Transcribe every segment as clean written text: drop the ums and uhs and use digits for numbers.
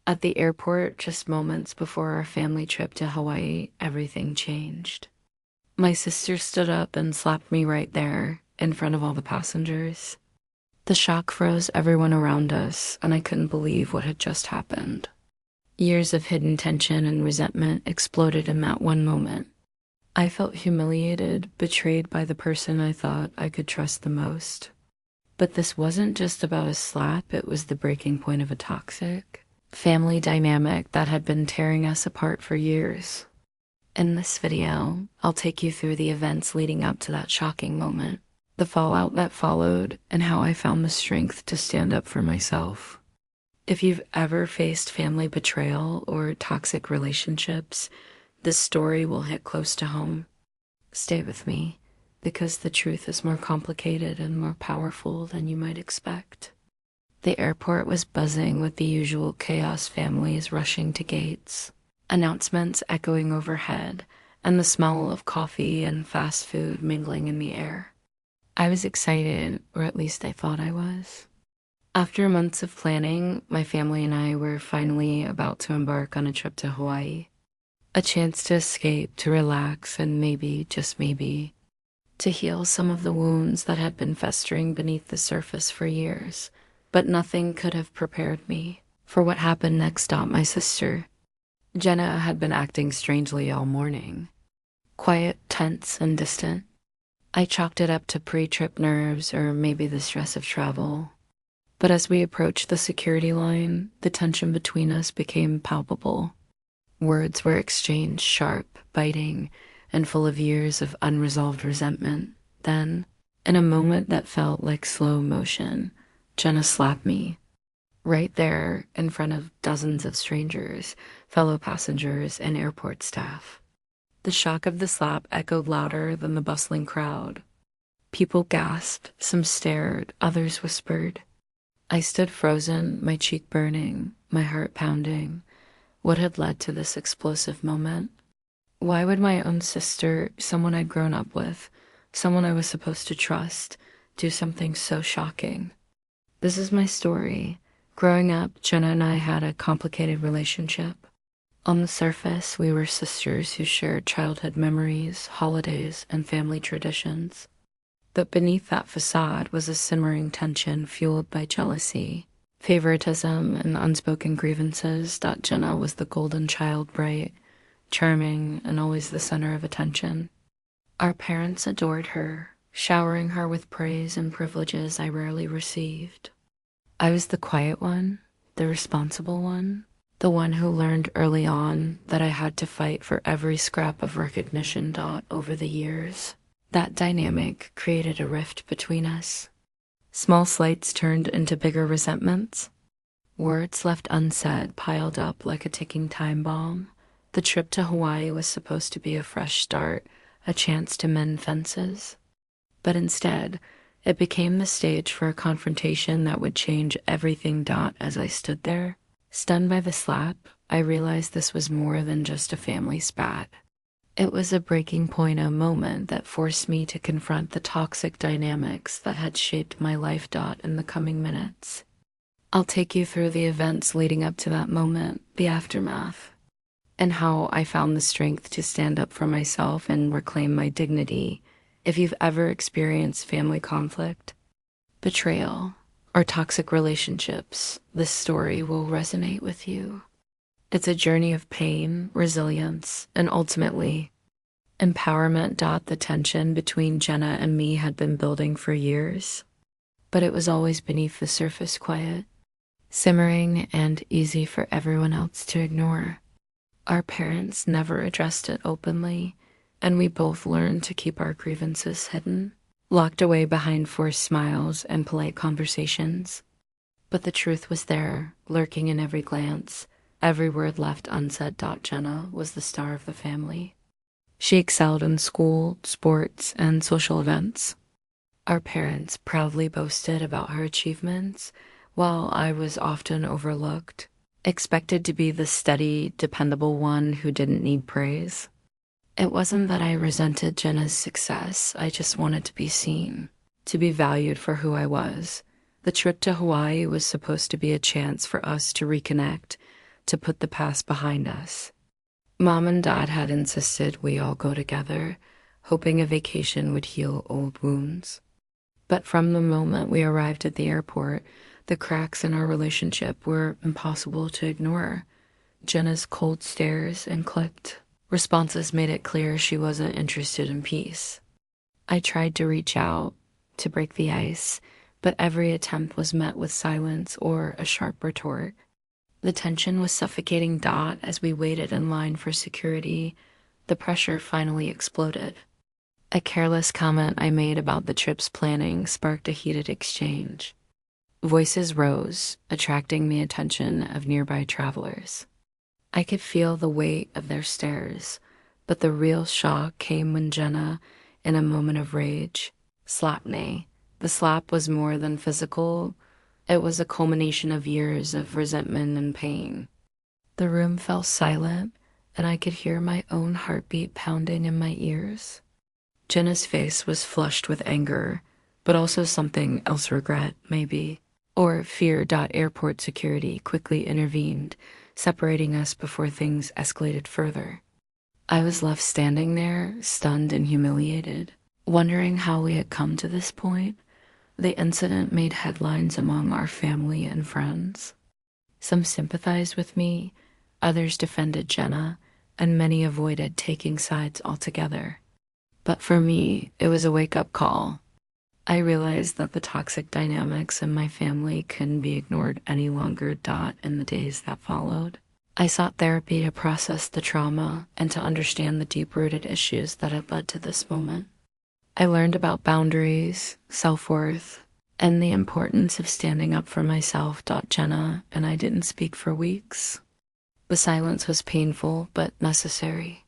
At the airport, just moments before our family trip to Hawaii, everything changed. My sister stood up and slapped me right there, in front of all the passengers. The shock froze everyone around us, and I couldn't believe what had just happened. Years of hidden tension and resentment exploded in that one moment. I felt humiliated, betrayed by the person I thought I could trust the most. But this wasn't just about a slap, it was the breaking point of a toxic family dynamic that had been tearing us apart for years. In this video, I'll take you through the events leading up to that shocking moment, the fallout that followed, and how I found the strength to stand up for myself. If you've ever faced family betrayal or toxic relationships, this story will hit close to home. Stay with me, because the truth is more complicated and more powerful than you might expect. The airport was buzzing with the usual chaos, families rushing to gates, announcements echoing overhead, and the smell of coffee and fast food mingling in the air. I was excited, or at least I thought I was. After months of planning, my family and I were finally about to embark on a trip to Hawaii. A chance to escape, to relax, and maybe, just maybe, to heal some of the wounds that had been festering beneath the surface for years. But nothing could have prepared me for what happened next. My sister, Jenna, had been acting strangely all morning. Quiet, tense, and distant. I chalked it up to pre-trip nerves or maybe the stress of travel. But as we approached the security line, the tension between us became palpable. Words were exchanged, sharp, biting, and full of years of unresolved resentment. Then, in a moment that felt like slow motion, Jenna slapped me. Right there, in front of dozens of strangers, fellow passengers, and airport staff. The shock of the slap echoed louder than the bustling crowd. People gasped, some stared, others whispered. I stood frozen, my cheek burning, my heart pounding. What had led to this explosive moment? Why would my own sister, someone I'd grown up with, someone I was supposed to trust, do something so shocking? This is my story. Growing up, Jenna and I had a complicated relationship. On the surface, we were sisters who shared childhood memories, holidays, and family traditions. But beneath that facade was a simmering tension fueled by jealousy, favoritism, and unspoken grievances. That Jenna was the golden child, bright, charming, and always the center of attention. Our parents adored her, showering her with praise and privileges I rarely received. I was the quiet one, the responsible one, the one who learned early on that I had to fight for every scrap of recognition. Over the years, that dynamic created a rift between us. Small slights turned into bigger resentments. Words left unsaid piled up like a ticking time bomb. The trip to Hawaii was supposed to be a fresh start, a chance to mend fences. But instead, it became the stage for a confrontation that would change everything. As I stood there, stunned by the slap, I realized this was more than just a family spat. It was a breaking point, a moment that forced me to confront the toxic dynamics that had shaped my life. In the coming minutes, I'll take you through the events leading up to that moment, the aftermath, and how I found the strength to stand up for myself and reclaim my dignity. If you've ever experienced family conflict, betrayal, or toxic relationships, this story will resonate with you. It's a journey of pain, resilience, and ultimately, empowerment. The tension between Jenna and me had been building for years, but it was always beneath the surface, quiet, simmering, and easy for everyone else to ignore. Our parents never addressed it openly, and we both learned to keep our grievances hidden, locked away behind forced smiles and polite conversations. But the truth was there, lurking in every glance, every word left unsaid. Jenna was the star of the family. She excelled in school, sports, and social events. Our parents proudly boasted about her achievements, while I was often overlooked, expected to be the steady, dependable one who didn't need praise. It wasn't that I resented Jenna's success, I just wanted to be seen, to be valued for who I was. The trip to Hawaii was supposed to be a chance for us to reconnect, to put the past behind us. Mom and Dad had insisted we all go together, hoping a vacation would heal old wounds. But from the moment we arrived at the airport, the cracks in our relationship were impossible to ignore. Jenna's cold stares and clipped responses made it clear she wasn't interested in peace. I tried to reach out, to break the ice, but every attempt was met with silence or a sharp retort. The tension was suffocating Dot as we waited in line for security. The pressure finally exploded. A careless comment I made about the trip's planning sparked a heated exchange. Voices rose, attracting the attention of nearby travelers. I could feel the weight of their stares, but the real shock came when Jenna, in a moment of rage, slapped me. The slap was more than physical. It was a culmination of years of resentment and pain. The room fell silent, and I could hear my own heartbeat pounding in my ears. Jenna's face was flushed with anger, but also something else, regret, maybe, or fear. Airport security quickly intervened, separating us before things escalated further. I was left standing there, stunned and humiliated, wondering how we had come to this point. The incident made headlines among our family and friends. Some sympathized with me, others defended Jenna, and many avoided taking sides altogether. But for me, it was a wake-up call. I realized that the toxic dynamics in my family couldn't be ignored any longer. In the days that followed, I sought therapy to process the trauma and to understand the deep-rooted issues that had led to this moment. I learned about boundaries, self-worth, and the importance of standing up for myself. Jenna and I didn't speak for weeks. The silence was painful but necessary.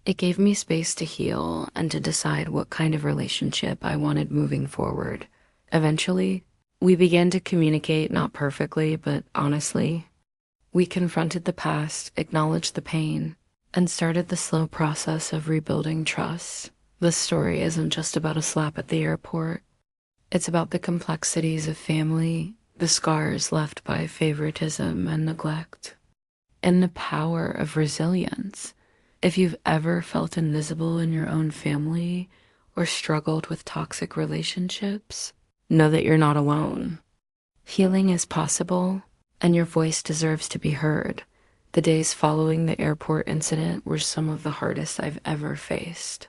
It gave me space to heal and to decide what kind of relationship I wanted moving forward. Eventually, we began to communicate, not perfectly, but honestly. We confronted the past, acknowledged the pain, and started the slow process of rebuilding trust. This story isn't just about a slap at the airport. It's about the complexities of family, the scars left by favoritism and neglect, and the power of resilience. If you've ever felt invisible in your own family or struggled with toxic relationships, know that you're not alone. Healing is possible, and your voice deserves to be heard. The days following the airport incident were some of the hardest I've ever faced.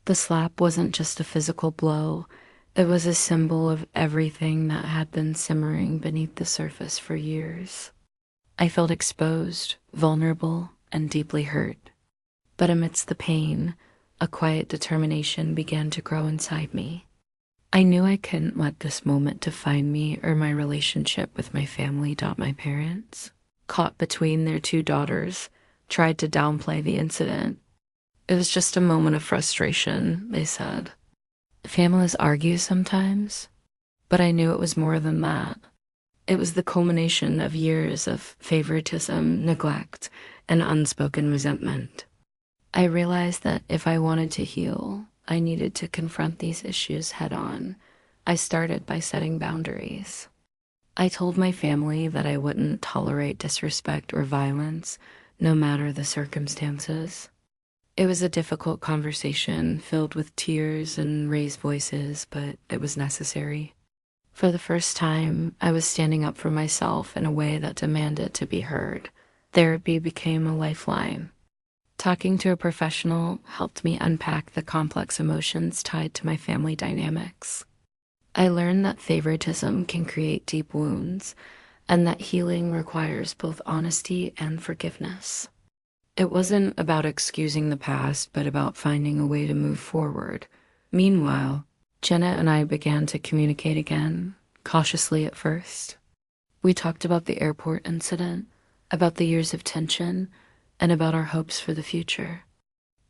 The slap wasn't just a physical blow, it was a symbol of everything that had been simmering beneath the surface for years. I felt exposed, vulnerable, and deeply hurt. But amidst the pain, a quiet determination began to grow inside me. I knew I couldn't let this moment define me or my relationship with my family. My parents, caught between their two daughters, tried to downplay the incident. It was just a moment of frustration, they said. Families argue sometimes, but I knew it was more than that. It was the culmination of years of favoritism, neglect, and unspoken resentment. I realized that if I wanted to heal, I needed to confront these issues head on. I started by setting boundaries. I told my family that I wouldn't tolerate disrespect or violence, no matter the circumstances. It was a difficult conversation filled with tears and raised voices, but it was necessary. For the first time, I was standing up for myself in a way that demanded to be heard. Therapy became a lifeline. Talking to a professional helped me unpack the complex emotions tied to my family dynamics. I learned that favoritism can create deep wounds, and that healing requires both honesty and forgiveness. It wasn't about excusing the past, but about finding a way to move forward. Meanwhile, Jenna and I began to communicate again, cautiously at first. We talked about the airport incident, about the years of tension, and about our hopes for the future.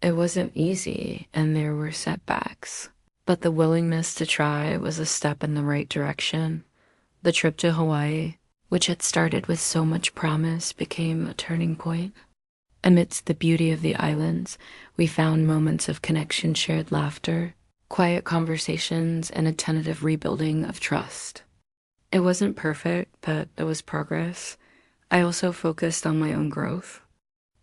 It wasn't easy, and there were setbacks, but the willingness to try was a step in the right direction. The trip to Hawaii, which had started with so much promise, became a turning point. Amidst the beauty of the islands, we found moments of connection, shared laughter, quiet conversations, and a tentative rebuilding of trust. It wasn't perfect, but it was progress. I also focused on my own growth.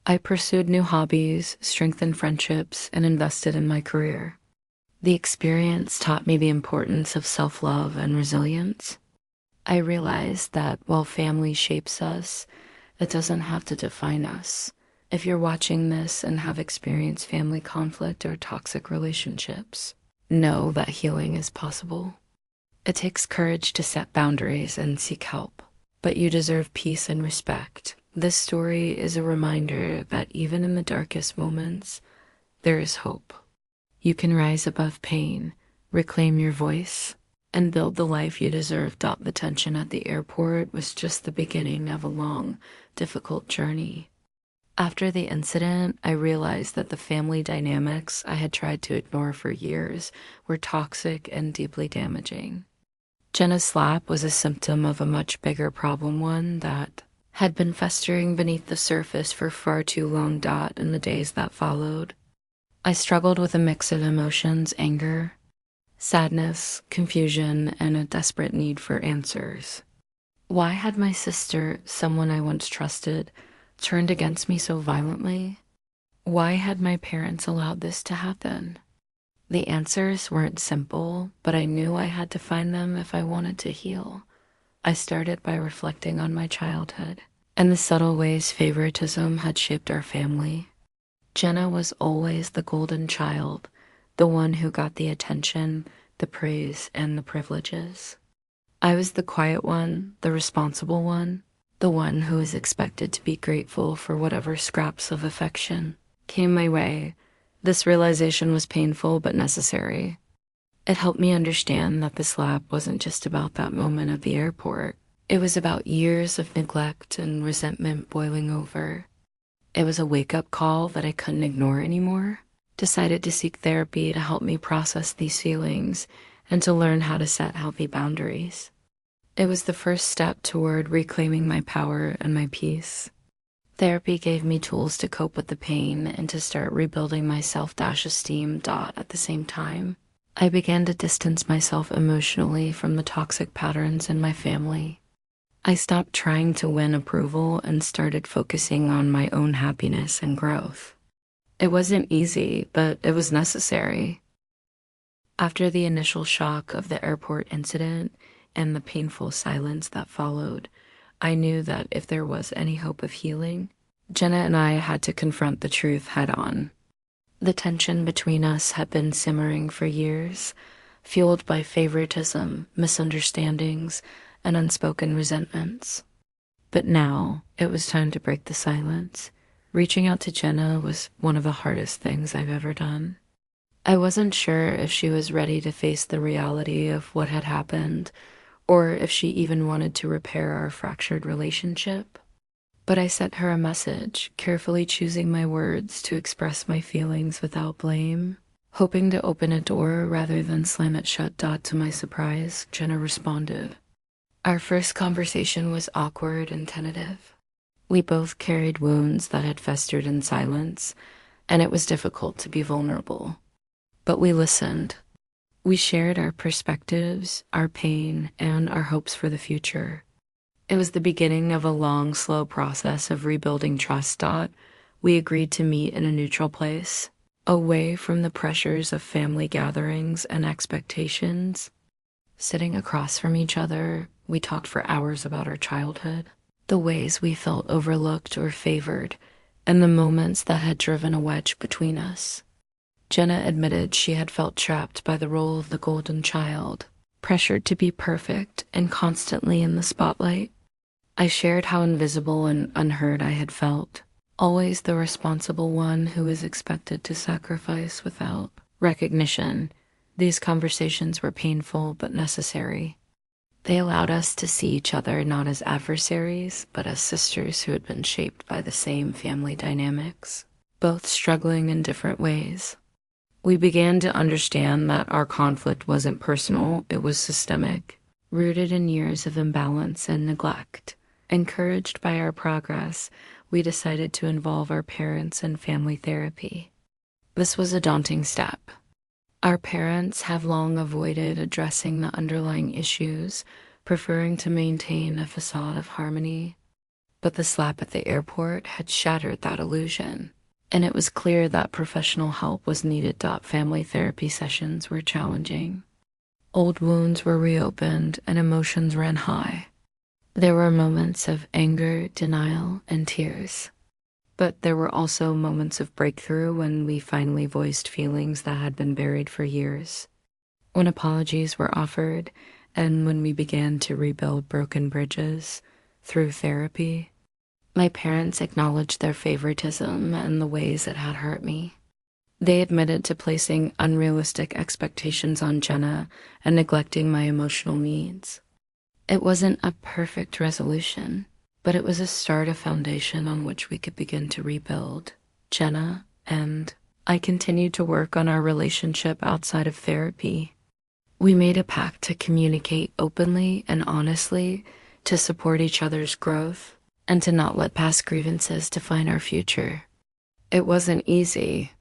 I pursued new hobbies, strengthened friendships, and invested in my career. The experience taught me the importance of self-love and resilience. I realized that while family shapes us, it doesn't have to define us. If you're watching this and have experienced family conflict or toxic relationships, know that healing is possible. It takes courage to set boundaries and seek help, but you deserve peace and respect. This story is a reminder that even in the darkest moments, there is hope. You can rise above pain, reclaim your voice, and build the life you deserve. The tension at the airport was just the beginning of a long, difficult journey. After the incident, I realized that the family dynamics I had tried to ignore for years were toxic and deeply damaging. Jenna's slap was a symptom of a much bigger problem, one that had been festering beneath the surface for far too long. In the days that followed, I struggled with a mix of emotions: anger, sadness, confusion, and a desperate need for answers. Why had my sister, someone I once trusted, turned against me so violently? Why had my parents allowed this to happen? The answers weren't simple, but I knew I had to find them if I wanted to heal. I started by reflecting on my childhood and the subtle ways favoritism had shaped our family. Jenna was always the golden child, the one who got the attention, the praise, and the privileges. I was the quiet one, the responsible one, the one who was expected to be grateful for whatever scraps of affection came my way. This realization was painful but necessary. It helped me understand that the slap wasn't just about that moment at the airport. It was about years of neglect and resentment boiling over. It was a wake-up call that I couldn't ignore anymore. Decided to seek therapy to help me process these feelings and to learn how to set healthy boundaries. It was the first step toward reclaiming my power and my peace. Therapy gave me tools to cope with the pain and to start rebuilding my self-esteem. At the same time, I began to distance myself emotionally from the toxic patterns in my family. I stopped trying to win approval and started focusing on my own happiness and growth. It wasn't easy, but it was necessary. After the initial shock of the airport incident and the painful silence that followed, I knew that if there was any hope of healing, Jenna and I had to confront the truth head-on. The tension between us had been simmering for years, fueled by favoritism, misunderstandings, and unspoken resentments. But now, it was time to break the silence. Reaching out to Jenna was one of the hardest things I've ever done. I wasn't sure if she was ready to face the reality of what had happened, or if she even wanted to repair our fractured relationship. But I sent her a message, carefully choosing my words to express my feelings without blame, hoping to open a door rather than slam it shut. To my surprise, Jenna responded. Our first conversation was awkward and tentative. We both carried wounds that had festered in silence, and it was difficult to be vulnerable. But we listened. We shared our perspectives, our pain, and our hopes for the future. It was the beginning of a long, slow process of rebuilding trust. We agreed to meet in a neutral place, away from the pressures of family gatherings and expectations. Sitting across from each other, we talked for hours about our childhood, the ways we felt overlooked or favored, and the moments that had driven a wedge between us. Jenna admitted she had felt trapped by the role of the golden child, pressured to be perfect and constantly in the spotlight. I shared how invisible and unheard I had felt, always the responsible one who was expected to sacrifice without recognition. These conversations were painful but necessary. They allowed us to see each other not as adversaries, but as sisters who had been shaped by the same family dynamics, both struggling in different ways. We began to understand that our conflict wasn't personal, it was systemic, rooted in years of imbalance and neglect. Encouraged by our progress, we decided to involve our parents in family therapy. This was a daunting step. Our parents have long avoided addressing the underlying issues, preferring to maintain a facade of harmony. But the slap at the airport had shattered that illusion, and it was clear that professional help was needed. Family therapy sessions were challenging. Old wounds were reopened and emotions ran high. There were moments of anger, denial, and tears. But there were also moments of breakthrough when we finally voiced feelings that had been buried for years. When apologies were offered, and when we began to rebuild broken bridges through therapy. My parents acknowledged their favoritism and the ways it had hurt me. They admitted to placing unrealistic expectations on Jenna and neglecting my emotional needs. It wasn't a perfect resolution, but it was a start, a foundation on which we could begin to rebuild. Jenna and I continued to work on our relationship outside of therapy. We made a pact to communicate openly and honestly, to support each other's growth, and to not let past grievances define our future. It wasn't easy.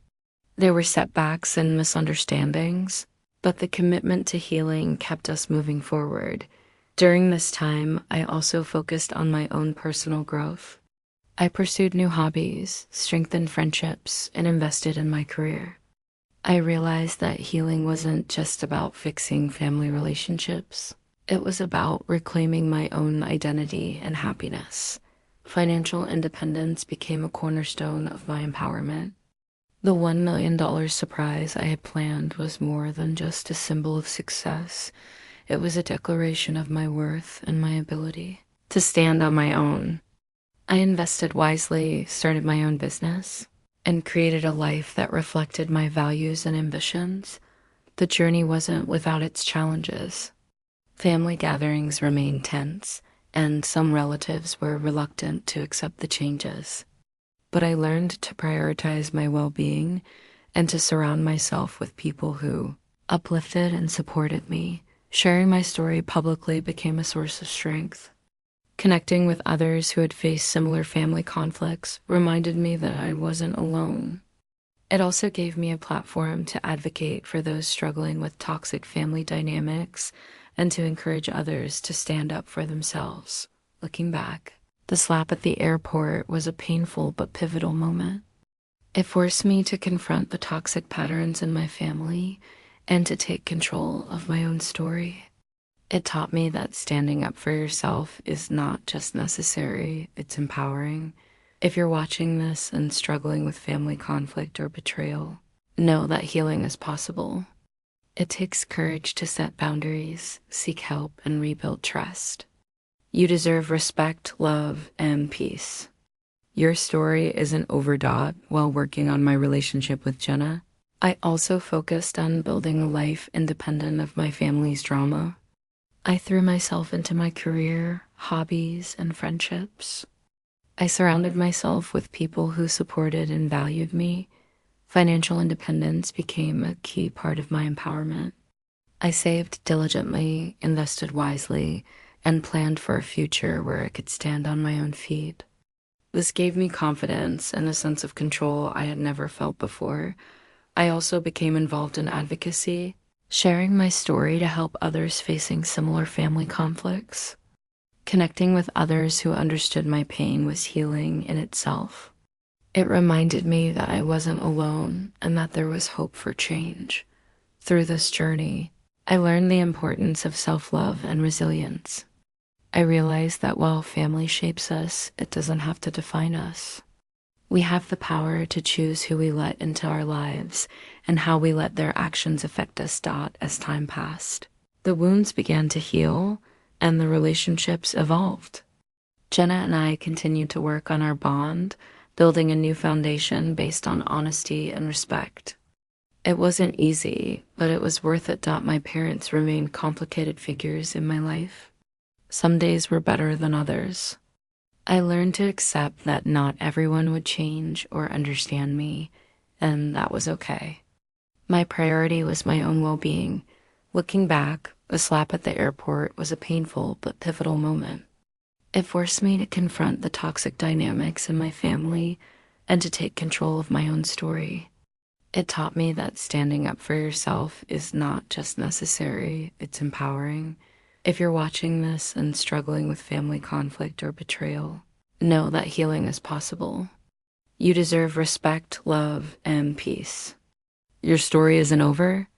There were setbacks and misunderstandings, but the commitment to healing kept us moving forward. During this time, I also focused on my own personal growth. I pursued new hobbies, strengthened friendships, and invested in my career. I realized that healing wasn't just about fixing family relationships. It was about reclaiming my own identity and happiness. Financial independence became a cornerstone of my empowerment. The $1 million surprise I had planned was more than just a symbol of success. It was a declaration of my worth and my ability to stand on my own. I invested wisely, started my own business, and created a life that reflected my values and ambitions. The journey wasn't without its challenges. Family gatherings remained tense, and some relatives were reluctant to accept the changes. But I learned to prioritize my well-being and to surround myself with people who uplifted and supported me. Sharing my story publicly became a source of strength. Connecting with others who had faced similar family conflicts reminded me that I wasn't alone. It also gave me a platform to advocate for those struggling with toxic family dynamics and to encourage others to stand up for themselves. Looking back, the slap at the airport was a painful but pivotal moment. It forced me to confront the toxic patterns in my family and to take control of my own story. It taught me that standing up for yourself is not just necessary, it's empowering. If you're watching this and struggling with family conflict or betrayal, know that healing is possible. It takes courage to set boundaries, seek help, and rebuild trust. You deserve respect, love, and peace. Your story isn't overdone. While working on my relationship with Jenna, I also focused on building a life independent of my family's drama. I threw myself into my career, hobbies, and friendships. I surrounded myself with people who supported and valued me. Financial independence became a key part of my empowerment. I saved diligently, invested wisely, and planned for a future where I could stand on my own feet. This gave me confidence and a sense of control I had never felt before. I also became involved in advocacy, sharing my story to help others facing similar family conflicts. Connecting with others who understood my pain was healing in itself. It reminded me that I wasn't alone and that there was hope for change. Through this journey, I learned the importance of self-love and resilience. I realized that while family shapes us, it doesn't have to define us. We have the power to choose who we let into our lives and how we let their actions affect us. As time passed, the wounds began to heal and the relationships evolved. Jenna and I continued to work on our bond, building a new foundation based on honesty and respect. It wasn't easy, but it was worth it. My parents remained complicated figures in my life. Some days were better than others. I learned to accept that not everyone would change or understand me, and that was okay. My priority was my own well-being. Looking back, the slap at the airport was a painful but pivotal moment. It forced me to confront the toxic dynamics in my family and to take control of my own story. It taught me that standing up for yourself is not just necessary, it's empowering. If you're watching this and struggling with family conflict or betrayal, Know that healing is possible. You deserve respect, love, and peace. Your story isn't over,